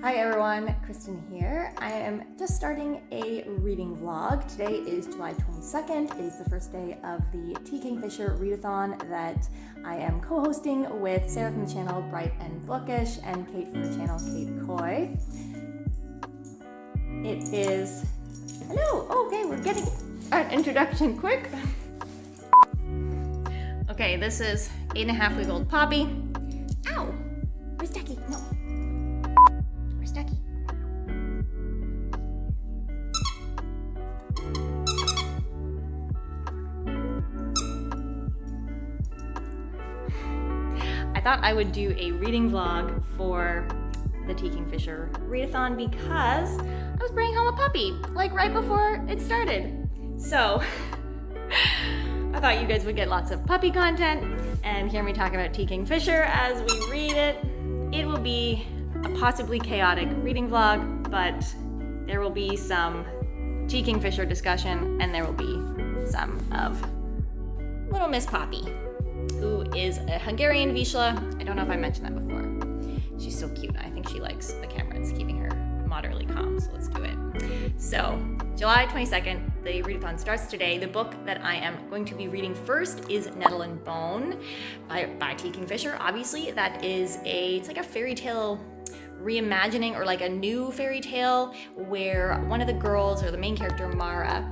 Hi everyone, Kristen here. I am just starting a reading vlog. Today is July 22nd. It is the first day of the T Kingfisher Readathon that I am co-hosting with Sarah from the channel Bright and Bookish and Kate from the channel Kate Coy. It is... Hello! Okay, we're getting an introduction quick. Okay, this is 8.5-week-old Poppy. Ow! Where's Ducky? No. Where's Ducky? I thought I would do a reading vlog for the T Kingfisher Readathon because I was bringing home a puppy, like right before it started. So I thought you guys would get lots of puppy content and hear me talk about T Kingfisher as we read it. It will be a possibly chaotic reading vlog, but there will be some T Kingfisher discussion and there will be some of little Miss Poppy, who is a Hungarian Vizsla. I don't know if I mentioned that before. She's so cute. I think she likes the camera. It's keeping her moderately calm, so let's do it. So, July 22nd, the readathon starts today. The book that I am going to be reading first is Nettle and Bone by T Kingfisher. Obviously, that is it's like a fairy tale reimagining, or like a new fairy tale where one of the girls, or the main character, Mara,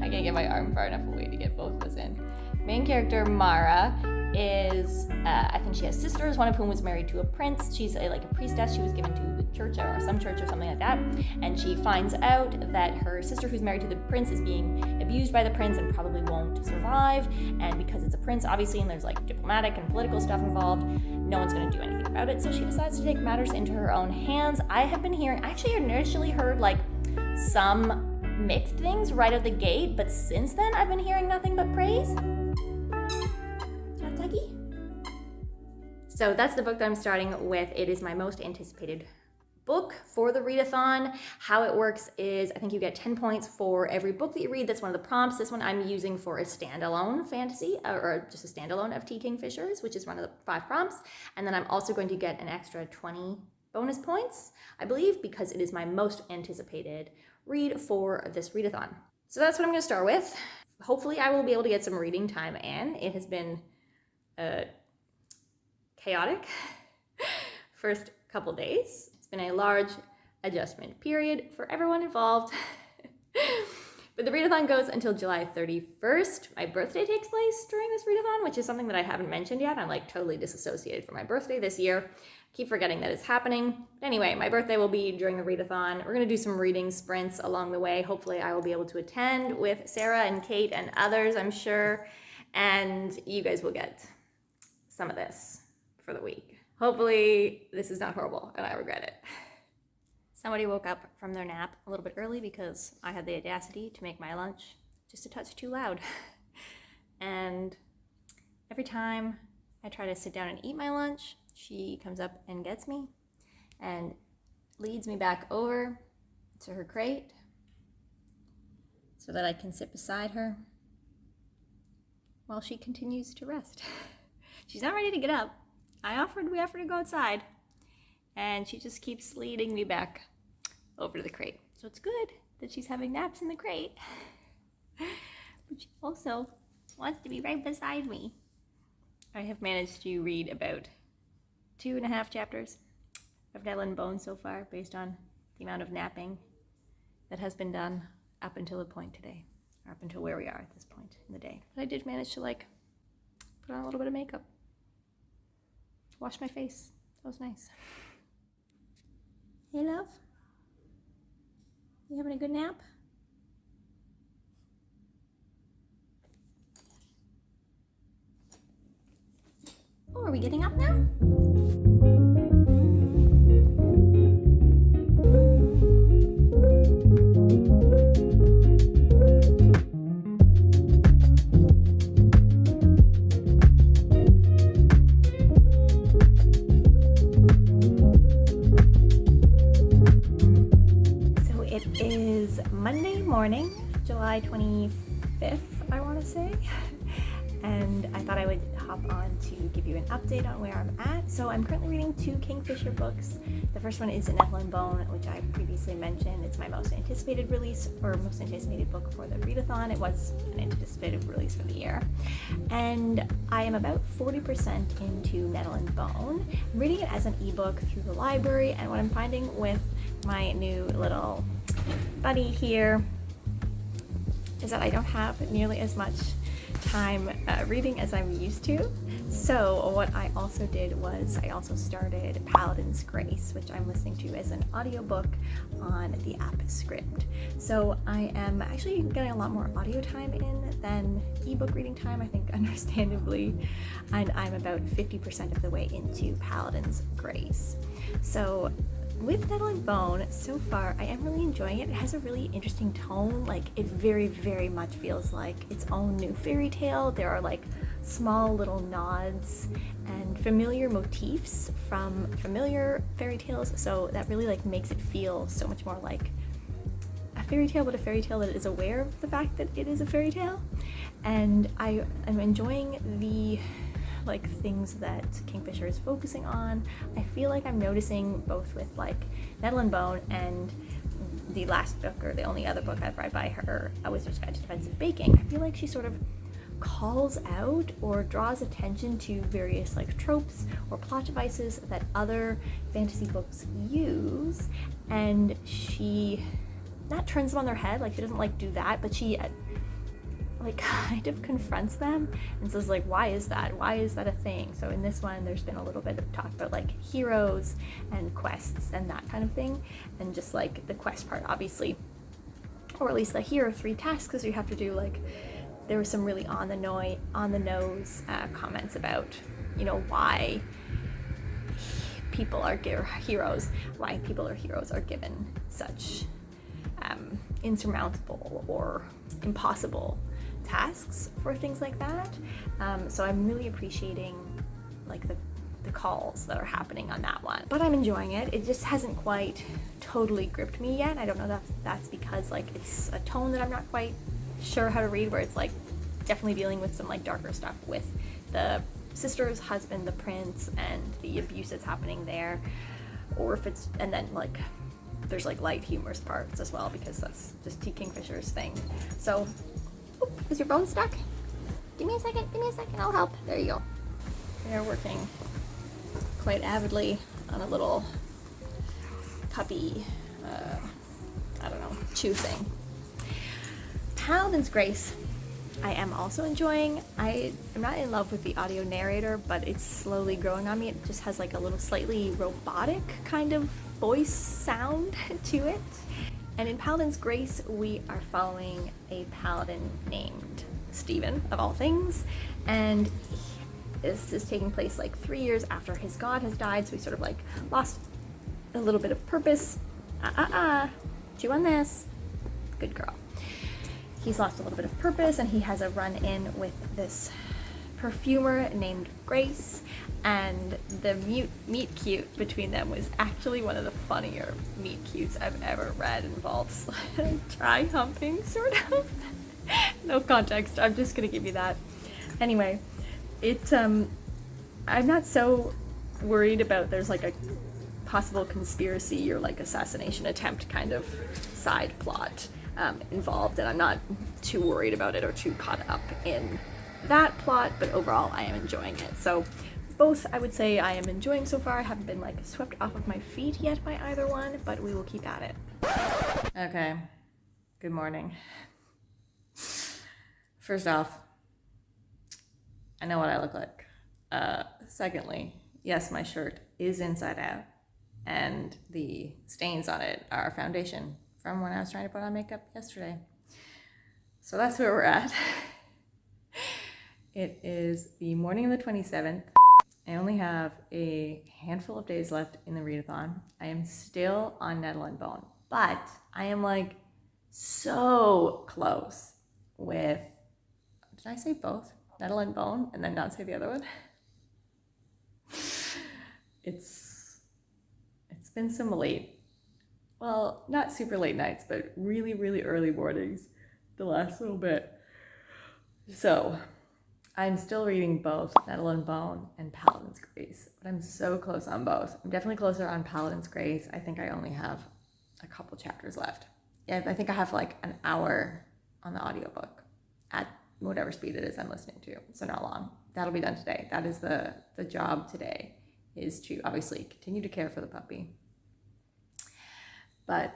I can't get my arm far enough away to get both of us in. Main character, Mara, is, I think she has sisters, one of whom was married to a prince. She's like a priestess. She was given to the church or some church or something like that. And she finds out that her sister, who's married to the prince, is being abused by the prince and probably won't survive. And because it's a prince, obviously, and there's like diplomatic and political stuff involved, no one's going to do anything about it. So she decides to take matters into her own hands. I have been hearing, I actually initially heard like some mixed things right out the gate, but since then I've been hearing nothing but praise. So that's the book that I'm starting with. It is my most anticipated book for the readathon. How it works is I think you get 10 points for every book that you read. That's one of the prompts. This one I'm using for a standalone fantasy, or just a standalone of T Kingfishers, which is one of the 5 prompts. And then I'm also going to get an extra 20 bonus points, I believe, because it is my most anticipated read for this readathon. So that's what I'm going to start with. Hopefully I will be able to get some reading time in. It has been chaotic first couple days. It's been a large adjustment period for everyone involved. But the readathon goes until July 31st. My birthday takes place during this readathon, which is something that I haven't mentioned yet. I'm like totally disassociated from my birthday this year. Keep forgetting that it's happening. But anyway, my birthday will be during the readathon. We're gonna do some reading sprints along the way. Hopefully I will be able to attend with Sarah and Kate and others, I'm sure. And you guys will get some of this for the week. Hopefully this is not horrible and I regret it. Somebody woke up from their nap a little bit early because I had the audacity to make my lunch just a touch too loud. And every time I try to sit down and eat my lunch, she comes up and gets me and leads me back over to her crate so that I can sit beside her while she continues to rest. She's not ready to get up. We offered to go outside, and she just keeps leading me back over to the crate. So it's good that she's having naps in the crate, but she also wants to be right beside me. I have managed to read about 2.5 chapters of Nettle and Bone so far, based on the amount of napping that has been done up until the point today, or up until where we are at this point in the day. But I did manage to like put on a little bit of makeup. Wash my face. That was nice. Hey, love? You having a good nap? Oh, are we getting up now? Monday morning, July 25th, I want to say, and I thought I would hop on to give you an update on where I'm at. So I'm currently reading 2 Kingfisher books. The first one is Nettle and Bone, which I previously mentioned. It's my most anticipated release, or most anticipated book for the readathon. It was an anticipated release for the year. And I am about 40% into Nettle and Bone. I'm reading it as an ebook through the library, and what I'm finding with my new little buddy here is that I don't have nearly as much time reading as I'm used to. So what I also did was I also started Paladin's Grace, which I'm listening to as an audiobook on the app Script. So I am actually getting a lot more audio time in than ebook reading time, I think, understandably, and I'm about 50% of the way into Paladin's Grace. So with Nettle and Bone, so far, I am really enjoying it. It has a really interesting tone. Like, it very, very much feels like its own new fairy tale. There are like small little nods and familiar motifs from familiar fairy tales, so that really like makes it feel so much more like a fairy tale, but a fairy tale that is aware of the fact that it is a fairy tale. And I am enjoying the like things that Kingfisher is focusing on. I feel like I'm noticing both with like Nettle and Bone and the last book, or the only other book I've read by her, A Wizard's Guide to Defensive Baking. I feel like she sort of calls out or draws attention to various like tropes or plot devices that other fantasy books use, and she not turns them on their head, like she doesn't like do that, but she like kind of confronts them and says like, why is that a thing? So in this one there's been a little bit of talk about like heroes and quests and that kind of thing, and just like the quest part obviously, or at least the hero 3 tasks you have to do. Like there was some really on the nose comments about, you know, why people are heroes are given such insurmountable or impossible tasks for things like that. So I'm really appreciating like the calls that are happening on that one, but I'm enjoying it. It just hasn't quite totally gripped me yet. I don't know if that's because like it's a tone that I'm not quite sure how to read, where it's like definitely dealing with some like darker stuff with the sister's husband, the prince, and the abuse that's happening there, or if it's, and then like there's like light humorous parts as well, because that's just T Kingfisher's thing. So is your bone stuck? Give me a second, I'll help. There you go. They're working quite avidly on a little puppy, I don't know, chew thing. Paladin's Grace, I am also enjoying. I'm not in love with the audio narrator, but it's slowly growing on me. It just has like a little slightly robotic kind of voice sound to it. And in Paladin's Grace, we are following a paladin named Stephen, of all things, and this is taking place like 3 years after his god has died, so he sort of like lost a little bit of purpose. Chew on this. Good girl. He's lost a little bit of purpose, and he has a run-in with this perfumer named Grace, and the meet cute between them was actually one of the funnier meet cutes I've ever read. Involves dry humping, sort of. No context, I'm just gonna give you that. Anyway, I'm not so worried about there's like a possible conspiracy or like assassination attempt kind of side plot involved, and I'm not too worried about it or too caught up in that plot, but overall I am enjoying it. So both I would say I am enjoying so far. I haven't been like swept off of my feet yet by either one, but we will keep at it. Okay, good morning. First off, I know what I look like. Secondly, yes, my shirt is inside out, and the stains on it are foundation from when I was trying to put on makeup yesterday. So that's where we're at. It is the morning of the 27th. I only have a handful of days left in the readathon. I am still on Nettle and Bone, but I am like so close with, did I say both? Nettle and Bone and then not say the other one? It's been some late, well, not super late nights, but really, really early mornings the last little bit. So I'm still reading both Nettle and Bone and Paladin's Grace, but I'm so close on both. I'm definitely closer on Paladin's Grace. I think I only have a couple chapters left. Yeah, I think I have like an hour on the audiobook at whatever speed it is I'm listening to, so not long. That'll be done today. That is the job today, is to obviously continue to care for the puppy, but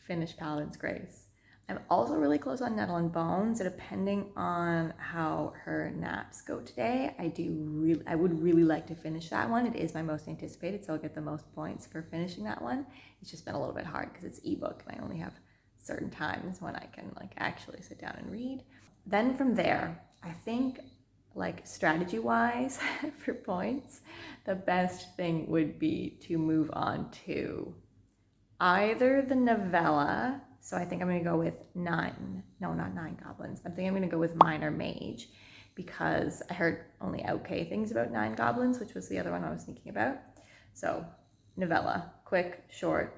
finish Paladin's Grace. I'm also really close on Nettle and Bone, so depending on how her naps go today, I would really like to finish that one. It is my most anticipated, so I'll get the most points for finishing that one. It's just been a little bit hard because it's ebook and I only have certain times when I can like actually sit down and read. Then from there, I think like strategy-wise for points, the best thing would be to move on to either the novella. So I think I'm going to go with not 9 goblins. I think I'm going to go with Minor Mage because I heard only okay things about 9 goblins, which was the other one I was thinking about. So novella, quick, short,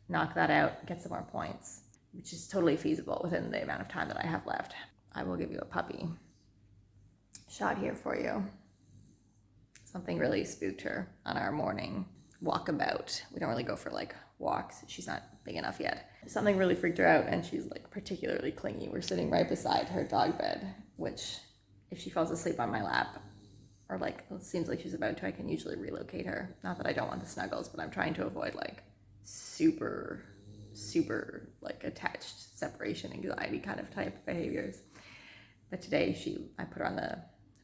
knock that out, get some more points, which is totally feasible within the amount of time that I have left. I will give you a puppy shot here for you. Something really spooked her on our morning walkabout. We don't really go for like walks. She's not big enough yet. Something really freaked her out and she's like particularly clingy. We're sitting right beside her dog bed, which if she falls asleep on my lap or like it seems like she's about to, I can usually relocate her. Not that I don't want the snuggles, but I'm trying to avoid like super like attached separation anxiety kind of type behaviors. But today I put her on the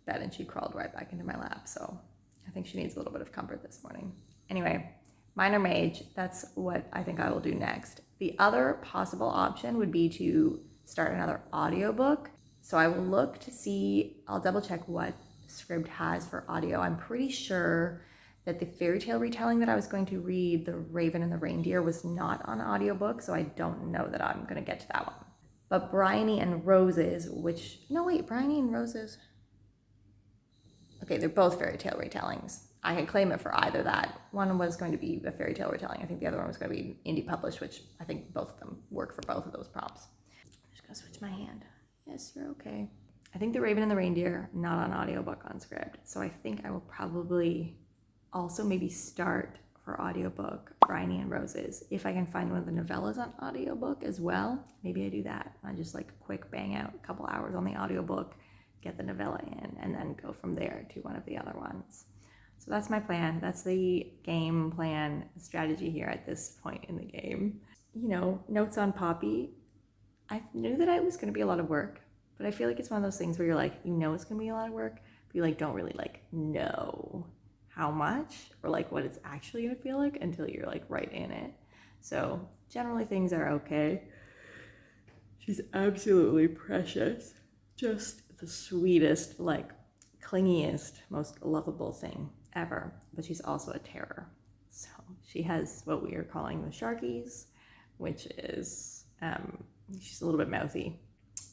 bed and she crawled right back into my lap. So I think she needs a little bit of comfort this morning. Anyway, Minor Mage, that's what I think I will do next. The other possible option would be to start another audiobook. So I will look to see, I'll double check what Scribd has for audio. I'm pretty sure that the fairy tale retelling that I was going to read, The Raven and the Reindeer, was not on audiobook, so I don't know that I'm going to get to that one. But Bryony and Roses, Bryony and Roses. Okay, they're both fairy tale retellings. I can claim it for either that. One was going to be a fairy tale retelling. I think the other one was going to be indie published, which I think both of them work for both of those prompts. I'm just going to switch my hand. Yes, you're okay. I think The Raven and the Reindeer, not on audiobook on Scribd. So I think I will probably also maybe start for audiobook Bryony and Roses. If I can find one of the novellas on audiobook as well, maybe I do that. I just like quick bang out a couple hours on the audiobook, get the novella in, and then go from there to one of the other ones. So that's my plan. That's the game plan strategy here at this point in the game. Notes on Poppy. I knew that it was going to be a lot of work, but I feel like it's one of those things where you're like, it's going to be a lot of work, but you like don't really like know how much or like what it's actually going to feel like until you're like right in it. So generally things are okay. She's absolutely precious. Just the sweetest, like clingiest, most lovable thing ever, but she's also a terror. So she has what we are calling the Sharkies, which is she's a little bit mouthy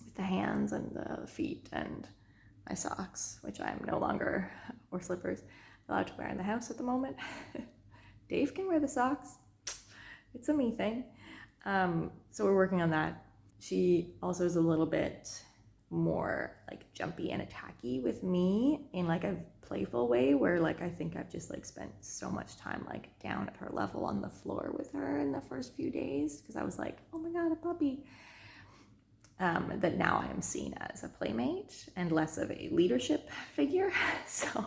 with the hands and the feet and my socks, which I'm no longer, or slippers, allowed to wear in the house at the moment. Dave can wear the socks. It's a me thing. So we're working on that. She also is a little bit more like jumpy and attacky with me in like a playful way, where like I think I've just like spent so much time like down at her level on the floor with her in the first few days because I was like, oh my god, a puppy, that now I am seen as a playmate and less of a leadership figure. So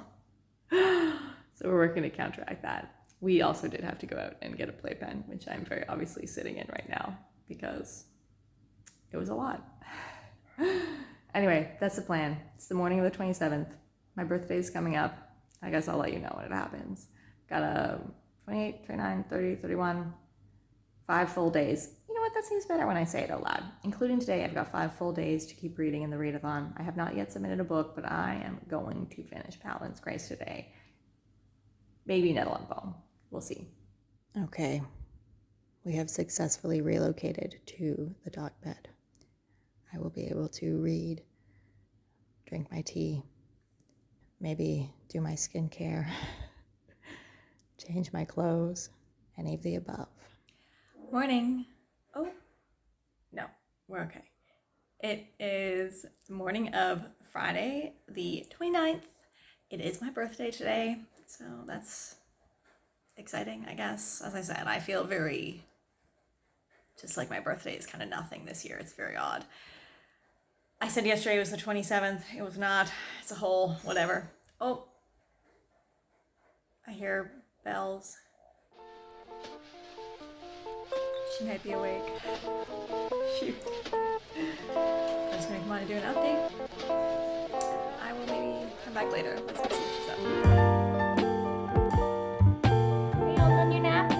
we're working to counteract that. We also did have to go out and get a playpen, which I'm very obviously sitting in right now because it was a lot. Anyway, that's the plan. It's the morning of the 27th. My birthday is coming up. I guess I'll let you know when it happens. Got a 28, 29, 30, 31, 5 full days. You know what? That seems better when I say it out loud. Including today, I've got 5 full days to keep reading in the readathon. I have not yet submitted a book, but I am going to finish Paladin's Grace today. Maybe Nettle and Bone. We'll see. Okay. We have successfully relocated to the dog bed. I will be able to read, drink my tea, maybe do my skincare, change my clothes, any of the above. Morning. Oh, no, we're okay. It is the morning of Friday, the 29th. It is my birthday today, so that's exciting, I guess. As I said, I feel very, just like my birthday is kind of nothing this year. It's very odd. I said yesterday was the 27th. It was not. It's a whole whatever. Oh, I hear bells. She might be awake. Shoot. I'm just gonna come on and do an update. I will maybe come back later. Let's go see if she's up. Are you all done your nap? I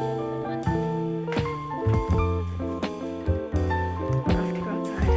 have to go outside.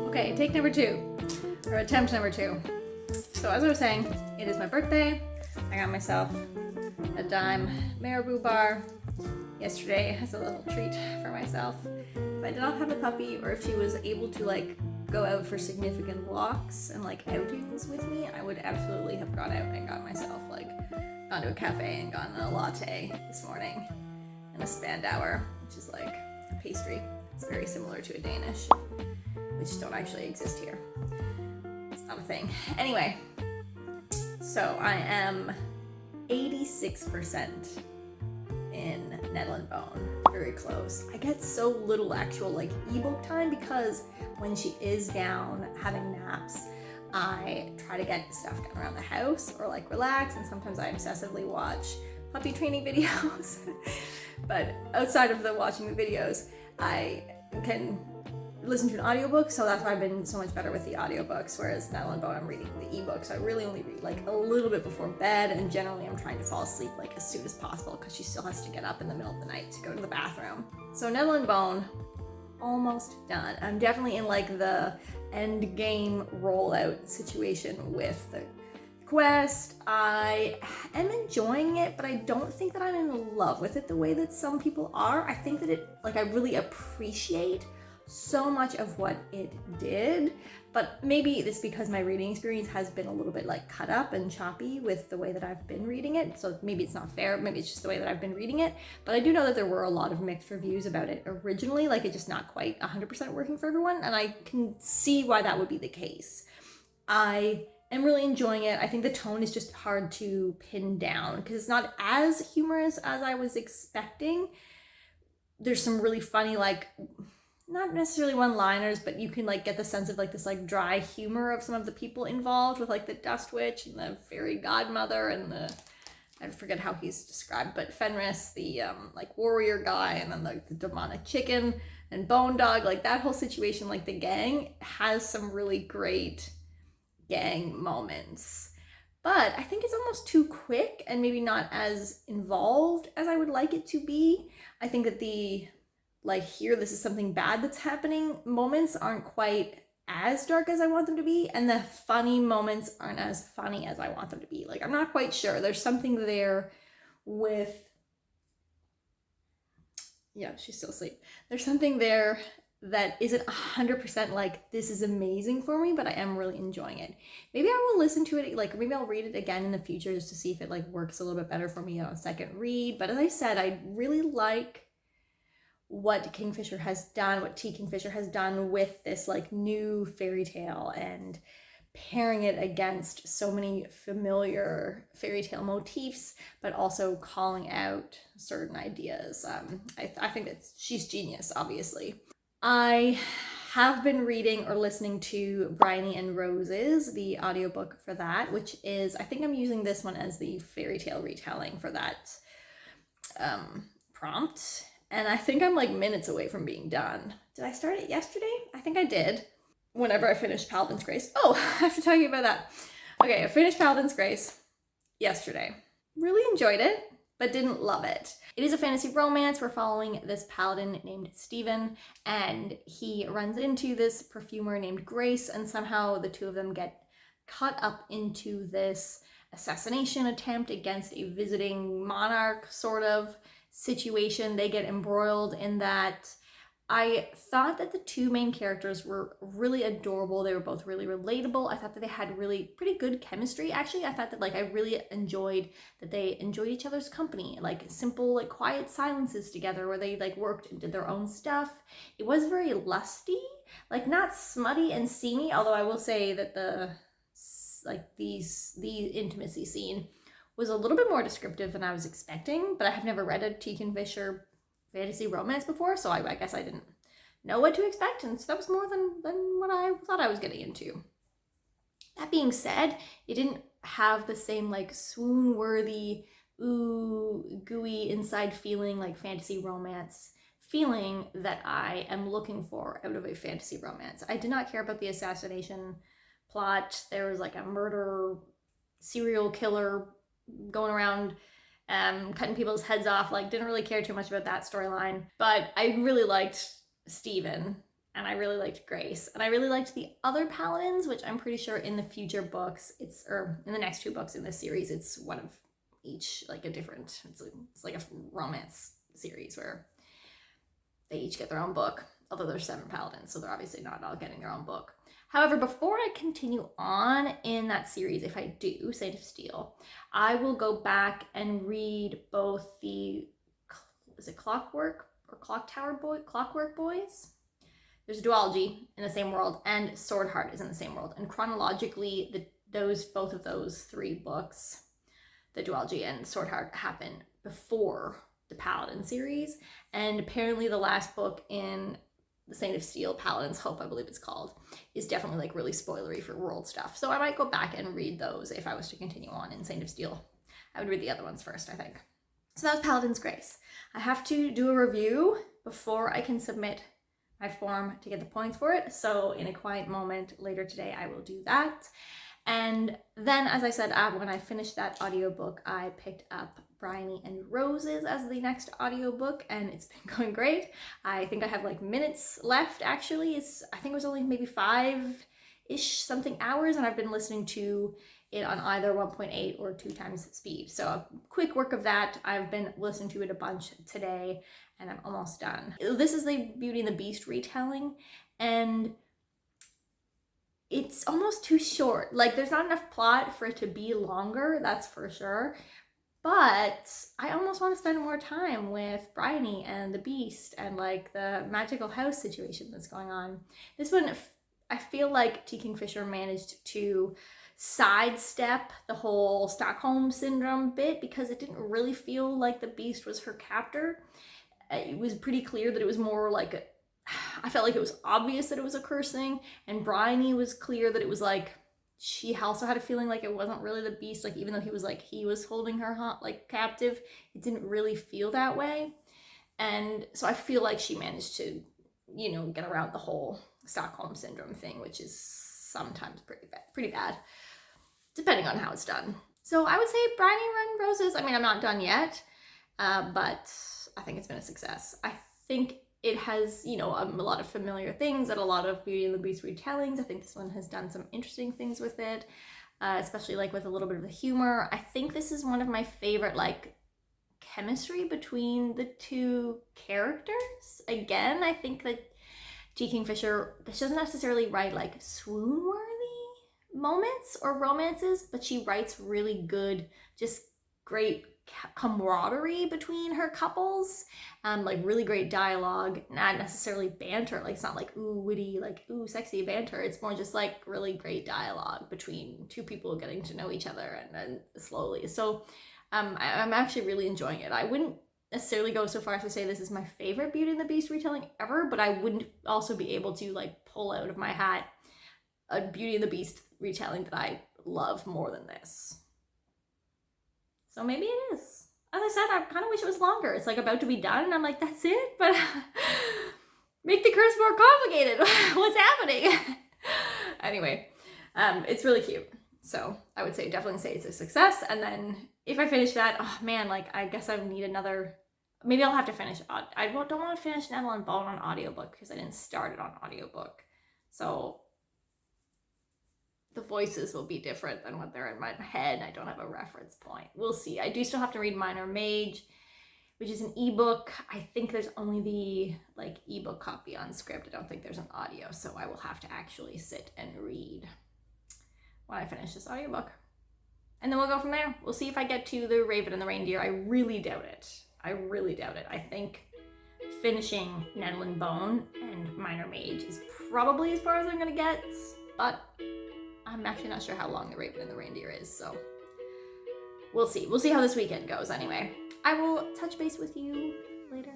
Okay, take number 2, or attempt number 2. So as I was saying, it is my birthday. I got myself a dime marabou bar yesterday as a little treat for myself. If I did not have a puppy, or if she was able to like go out for significant walks and like outings with me, I would absolutely have gone out and got myself like gone to a cafe and gotten a latte this morning and a Spandauer, which is like a pastry. It's very similar to a Danish, which don't actually exist here. It's not a thing. Anyway, so I am 86% in Nettle and Bone. Very close. I get so little actual like ebook time because when she is down having naps, I try to get stuff done around the house or like relax, and sometimes I obsessively watch puppy training videos. But outside of the watching the videos, I can listen to an audiobook, so that's why I've been so much better with the audiobooks, whereas Nettle and Bone I'm reading the ebook, so I really only read like a little bit before bed, and generally I'm trying to fall asleep like as soon as possible because she still has to get up in the middle of the night to go to the bathroom. So Nettle and Bone, almost done. I'm definitely in like the end game rollout situation with the quest. I am enjoying it, but I don't think that I'm in love with it the way that some people are. I think that it, like, I really appreciate so much of what it did, but maybe it's because my reading experience has been a little bit like cut up and choppy with the way that I've been reading it, so maybe it's not fair, maybe it's just the way that I've been reading it. But I do know that there were a lot of mixed reviews about it originally, like it just not quite 100% working for everyone, and I can see why that would be the case. I am really enjoying it. I think the tone is just hard to pin down because it's not as humorous as I was expecting. There's some really funny, like, not necessarily one-liners, but you can like get the sense of like this like dry humor of some of the people involved with like the Dust Witch and the fairy godmother and the, I forget how he's described, but Fenris, the like warrior guy, and then like the demonic chicken and Bone Dog, like that whole situation, like the gang has some really great gang moments. But I think it's almost too quick and maybe not as involved as I would like it to be. I think that the like here, this is something bad that's happening moments aren't quite as dark as I want them to be, and the funny moments aren't as funny as I want them to be. Like, I'm not quite sure. There's something there with, yeah, she's still asleep. There's something there that isn't 100% like, this is amazing for me, but I am really enjoying it. Maybe I will listen to it, like, maybe I'll read it again in the future just to see if it like works a little bit better for me on a second read. But as I said, I really like what Kingfisher has done, what T Kingfisher has done with this like new fairy tale and pairing it against so many familiar fairy tale motifs, but also calling out certain ideas. I think that she's genius, obviously. I have been reading or listening to Bryony and Roses, the audiobook for that, which is, I think I'm using this one as the fairy tale retelling for that prompt. And I think I'm like minutes away from being done. Did I start it yesterday? I think I did. Whenever I finished Paladin's Grace. Oh, I have to tell you about that. Okay, I finished Paladin's Grace yesterday. Really enjoyed it, but didn't love it. It is a fantasy romance. We're following this paladin named Stephen, and he runs into this perfumer named Grace, and somehow the two of them get caught up into this assassination attempt against a visiting monarch sort of situation. They get embroiled in that. I thought that the two main characters were really adorable. They were both really relatable. I thought that they had really pretty good chemistry. Actually, I thought that I really enjoyed that they enjoyed each other's company, like simple, quiet silences together where they worked and did their own stuff. It was very lusty, not smutty and steamy, although I will say that the intimacy scene was a little bit more descriptive than I was expecting, but I have never read a T Kingfisher fantasy romance before, so I guess I didn't know what to expect, and so that was more than what I thought I was getting into. That being said, it didn't have the same swoon-worthy, ooh, gooey inside feeling, fantasy romance feeling that I am looking for out of a fantasy romance. I did not care about the assassination plot. There was a murder serial killer going around cutting people's heads off. Didn't really care too much about that storyline. But I really liked Stephen, and I really liked Grace, and I really liked the other paladins, which I'm pretty sure in the future books, or in the next two books in this series, it's one of each, a different, it's like a romance series where they each get their own book, although there's 7 paladins, so they're obviously not all getting their own book. However, before I continue on in that series, if I do, Saint of Steel, I will go back and read both the, is it Clockwork Boys? There's a duology in the same world, and Swordheart is in the same world. And chronologically, both of those 3 books, the duology and Swordheart, happen before the Paladin series. And apparently the last book in the Saint of Steel, Paladin's Hope, I believe it's called, is definitely really spoilery for world stuff. So I might go back and read those if I was to continue on in Saint of Steel. I would read the other ones first, I think. So that was Paladin's Grace. I have to do a review before I can submit my form to get the points for it. So in a quiet moment later today, I will do that. And then, as I said, when I finished that audiobook, I picked up Bryony and Roses as the next audiobook, and it's been going great. I think I have minutes left, actually. I think it was only maybe 5-ish something hours, and I've been listening to it on either 1.8 or 2 times speed. So a quick work of that. I've been listening to it a bunch today, and I'm almost done. This is the Beauty and the Beast retelling, and it's almost too short. There's not enough plot for it to be longer, that's for sure. But I almost want to spend more time with Bryony and the Beast and the magical house situation that's going on. This one, I feel like T Kingfisher managed to sidestep the whole Stockholm Syndrome bit, because it didn't really feel like the Beast was her captor. It was pretty clear that it was more I felt like it was obvious that it was a cursing, and Bryony was clear that it was she also had a feeling it wasn't really the Beast, even though he was holding her captive, it didn't really feel that way. And so I feel like she managed to, get around the whole Stockholm Syndrome thing, which is sometimes pretty bad, depending on how it's done. So I would say Bryony and Roses. I mean, I'm not done yet, but I think it's been a success. I think it has, a lot of familiar things that a lot of Beauty and the Beast retellings. I think this one has done some interesting things with it, especially with a little bit of the humor. I think this is one of my favorite chemistry between the two characters. Again, I think that T Kingfisher, she doesn't necessarily write swoon-worthy moments or romances, but she writes really good, just great camaraderie between her couples, really great dialogue, not necessarily banter. It's not ooh witty, ooh sexy banter. It's more just really great dialogue between two people getting to know each other and slowly. So I'm actually really enjoying it. I wouldn't necessarily go so far as to say this is my favorite Beauty and the Beast retelling ever, but I wouldn't also be able to pull out of my hat a Beauty and the Beast retelling that I love more than this. So maybe it is. As I said, I kind of wish it was longer. It's about to be done, and I'm that's it? But make the curse more complicated. What's happening? Anyway, it's really cute. So I would definitely say it's a success. And then if I finish that, oh man, like I guess I need another, maybe I'll have to finish, I don't want to finish Nettle and Bone on audiobook because I didn't start it on audiobook. So the voices will be different than what they're in my head. I don't have a reference point. We'll see. I do still have to read Minor Mage, which is an ebook. I think there's only the like ebook copy on Script. I don't think there's an audio, so I will have to actually sit and read when I finish this audiobook. And then we'll go from there. We'll see if I get to the Raven and the Reindeer. I really doubt it. I think finishing Nettle and Bone and Minor Mage is probably as far as I'm gonna get, but I'm actually not sure how long the Raven and the Reindeer is, so we'll see. We'll see how this weekend goes anyway. I will touch base with you later.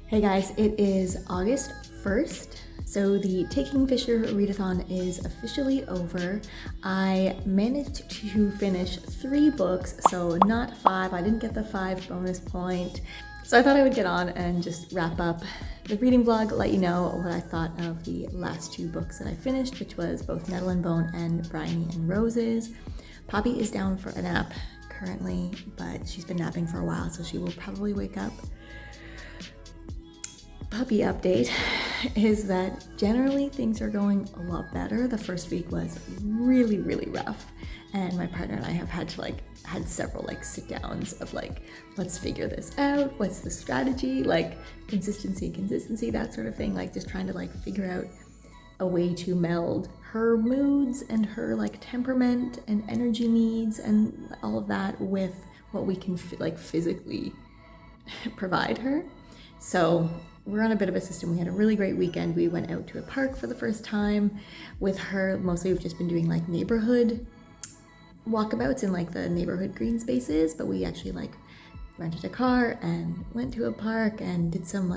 Hey guys, it is August 1st. So the T Kingfisher Readathon is officially over. I managed to finish 3 books, so not 5. I didn't get the 5 bonus point. So I thought I would get on and just wrap up the reading vlog, let you know what I thought of the last 2 books that I finished, which was both Nettle and Bone and Bryony and Roses. Poppy is down for a nap currently, but she's been napping for a while, so she will probably wake up. Puppy update is that generally things are going a lot better. The first week was really, really rough, and my partner and I have had several sit downs of let's figure this out. What's the strategy? Consistency, that sort of thing. Just trying to figure out a way to meld her moods and her temperament and energy needs and all of that with what we can physically provide her. So we're on a bit of a system. We had a really great weekend. We went out to a park for the first time with her. Mostly we've just been doing neighborhood walkabouts in the neighborhood green spaces, but we actually rented a car and went to a park and did some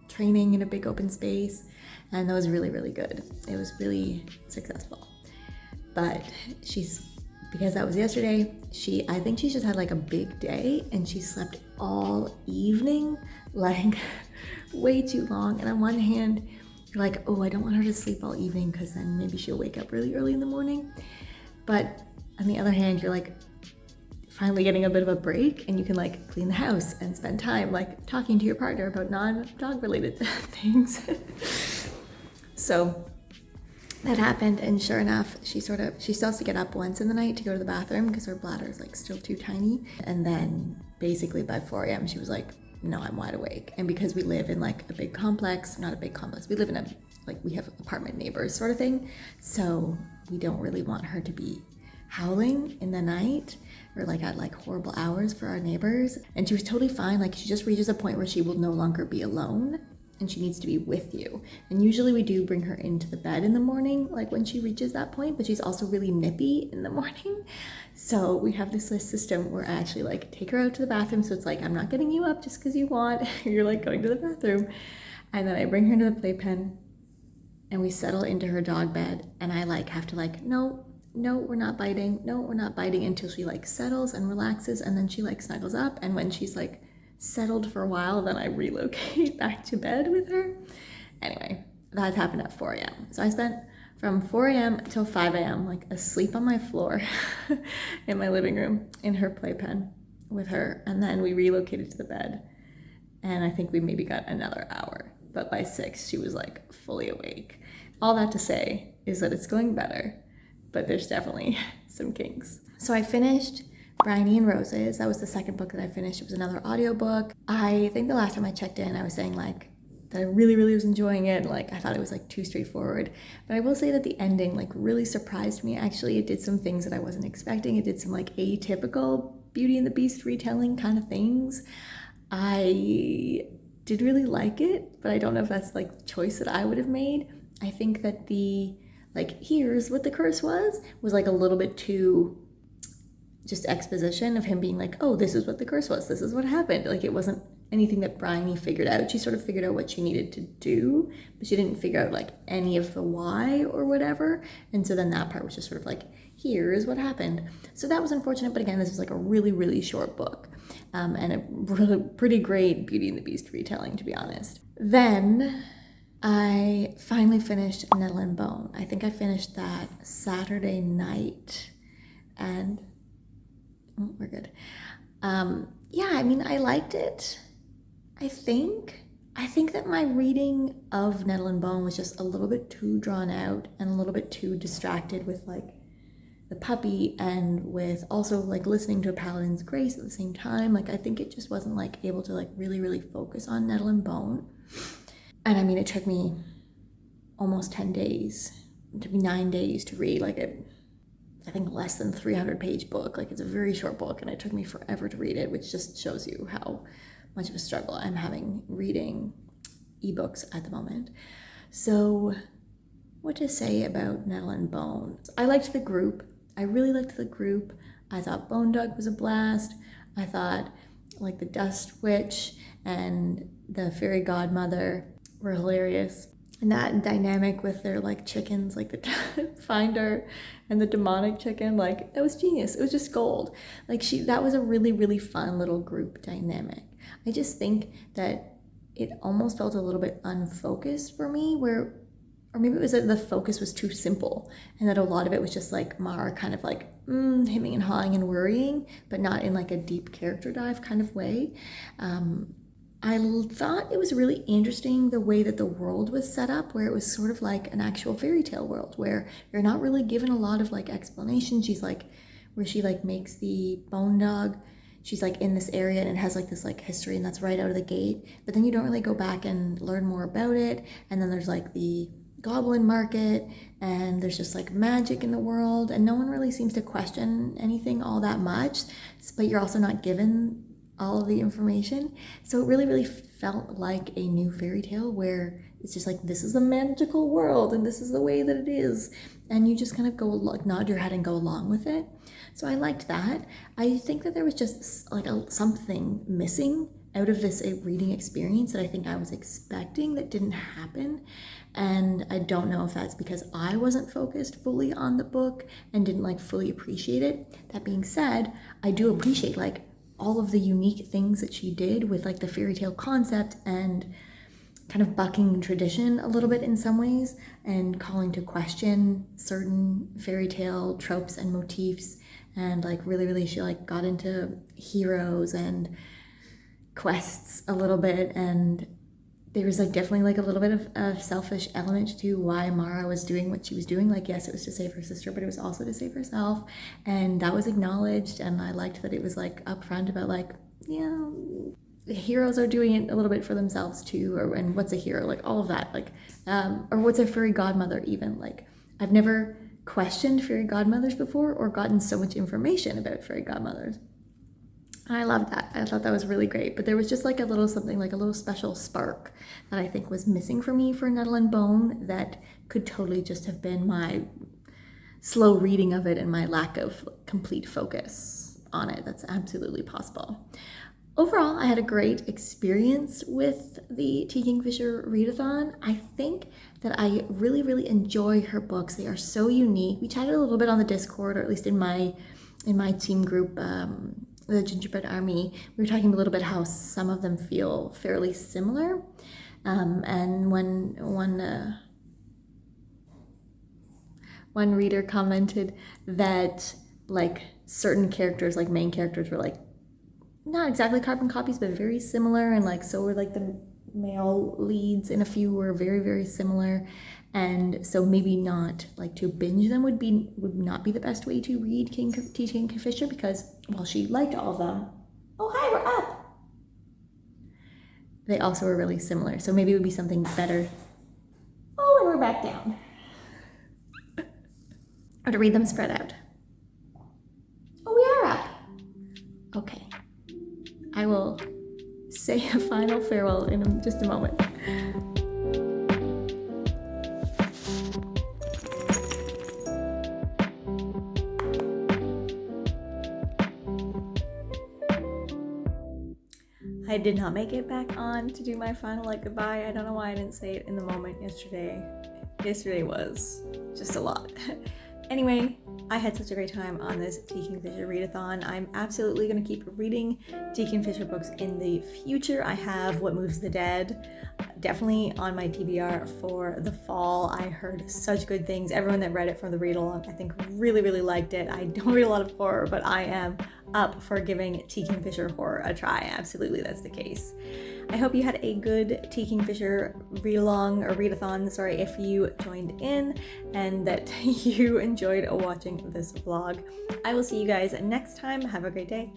training in a big open space, and that was really, really good. It was really successful. But because that was yesterday, I think she just had a big day, and she slept all evening, way too long. And on one hand, you're oh, I don't want her to sleep all evening because then maybe she'll wake up really early in the morning. But on the other hand, you're finally getting a bit of a break, and you can clean the house and spend time talking to your partner about non-dog related things. So that happened, and sure enough, she still has to get up once in the night to go to the bathroom because her bladder is still too tiny. And then basically by 4 a.m. she was no, I'm wide awake. And because we live in a big complex, not a big complex, we live in we have apartment neighbors sort of thing. So we don't really want her to be howling in the night or at horrible hours for our neighbors. And she was totally fine. She just reaches a point where she will no longer be alone, and she needs to be with you. And usually we do bring her into the bed in the morning, when she reaches that point, but she's also really nippy in the morning. So we have this system where I actually take her out to the bathroom. So it's I'm not getting you up just because you want, you're going to the bathroom. And then I bring her into the playpen and we settle into her dog bed, and I have to no, we're not biting. No, we're not biting, until she settles and relaxes, and then she snuggles up. And when she's settled for a while, then I relocate back to bed with her. Anyway, that happened at 4 a.m. So I spent from 4 a.m. till 5 a.m. asleep on my floor in my living room in her playpen with her, and then we relocated to the bed, and I think we maybe got another hour, but by 6 she was fully awake. All that to say is that it's going better, but there's definitely some kinks. So I finished Bryony and Roses. That was the second book that I finished. It was another audiobook. I think the last time I checked in, I was saying that I really, really was enjoying it. I thought it was too straightforward. But I will say that the ending really surprised me. Actually, it did some things that I wasn't expecting. It did some atypical Beauty and the Beast retelling kind of things. I did really like it, but I don't know if that's the choice that I would have made. I think that the here's what the curse was a little bit too just exposition of him being oh, this is what the curse was, this is what happened. It wasn't anything that Bryony figured out. She sort of figured out what she needed to do, but she didn't figure out like any of the why or whatever. And so then that part was just sort of like, here is what happened. So that was unfortunate, but again, this was like a really, really short book, and a really pretty great Beauty and the Beast retelling, to be honest. Then I finally finished Nettle and Bone. I think I finished that Saturday night, and we're good. Yeah, I mean, I liked it. I think that my reading of Nettle and Bone was just a little bit too drawn out and a little bit too distracted with like the puppy and with also like listening to A Paladin's Grace at the same time. Like I think it just wasn't like able to like really, really focus on Nettle and Bone. And I mean, it took me almost 10 days. It took me 9 days to read like I think less than 300-page book. Like it's a very short book and it took me forever to read it, which just shows you how much of a struggle I'm having reading ebooks at the moment. So what to say about Nettle and Bone? I liked the group. I really liked the group. I thought Bone Dog was a blast. I thought like the Dust Witch and the Fairy Godmother were hilarious. And that dynamic with their like chickens, like the Finder and the demonic chicken, like that was genius. It was just gold. Like that was a really, really fun little group dynamic. I just think that it almost felt a little bit unfocused for me, or maybe it was that the focus was too simple and that a lot of it was just like Mara kind of like hemming and hawing and worrying, but not in like a deep character dive kind of way. I thought it was really interesting the way that the world was set up, where it was sort of like an actual fairy tale world where you're not really given a lot of like explanation. She's like, where she like makes the bone dog, she's like in this area and it has like this like history and that's right out of the gate, but then you don't really go back and learn more about it. And then there's like the goblin market and there's just like magic in the world and no one really seems to question anything all that much, but you're also not given all of the information. So it really, really felt like a new fairy tale where it's just like, this is a magical world and this is the way that it is. And you just kind of go nod your head and go along with it. So I liked that. I think that there was just like something missing out of this reading experience that I think I was expecting that didn't happen. And I don't know if that's because I wasn't focused fully on the book and didn't like fully appreciate it. That being said, I do appreciate like all of the unique things that she did with like the fairy tale concept and kind of bucking tradition a little bit in some ways and calling to question certain fairy tale tropes and motifs. And like really she like got into heroes and quests a little bit, and there was like definitely like a little bit of a selfish element to why Mara was doing what she was doing. Like yes, it was to save her sister, but it was also to save herself, and that was acknowledged. And I liked that it was like upfront about like, yeah, heroes are doing it a little bit for themselves too, and what's a hero, like all of that, like or what's a fairy godmother even. Like I've never questioned fairy godmothers before or gotten so much information about fairy godmothers. I loved that. I thought that was really great. But there was just like a little something, like a little special spark that I think was missing for me for Nettle and Bone that could totally just have been my slow reading of it and my lack of complete focus on it. That's absolutely possible. Overall, I had a great experience with the T Kingfisher Readathon. I think that I really, really enjoy her books. They are so unique. We chatted a little bit on the Discord, or at least in my team group, the Gingerbread Army. We were talking a little bit how some of them feel fairly similar. And one reader commented that like certain characters, like main characters, were like not exactly carbon copies, but very similar, and like so were like the male leads in a few were very, very similar. And so maybe not like to binge them would not be the best way to read T Kingfisher, because while she liked all of them, oh hi, we're up, they also were really similar. So maybe it would be something better. Oh, and we're back down. Or to read them spread out. Oh, we are up. Okay. I will say a final farewell in just a moment. I did not make it back on to do my final goodbye. I don't know why I didn't say it in the moment yesterday. Yesterday was just a lot. Anyway, I had such a great time on this T Kingfisher Readathon. I'm absolutely going to keep reading T Kingfisher books in the future. I have What Moves the Dead definitely on my TBR for the fall. I heard such good things. Everyone that read it from the read-along, I think, really, really liked it. I don't read a lot of horror, but I am up for giving T Kingfisher horror a try. Absolutely, that's the case. I hope you had a good T Kingfisher read-along or readathon, sorry, if you joined in, and that you enjoyed watching this vlog. I will see you guys next time. Have a great day.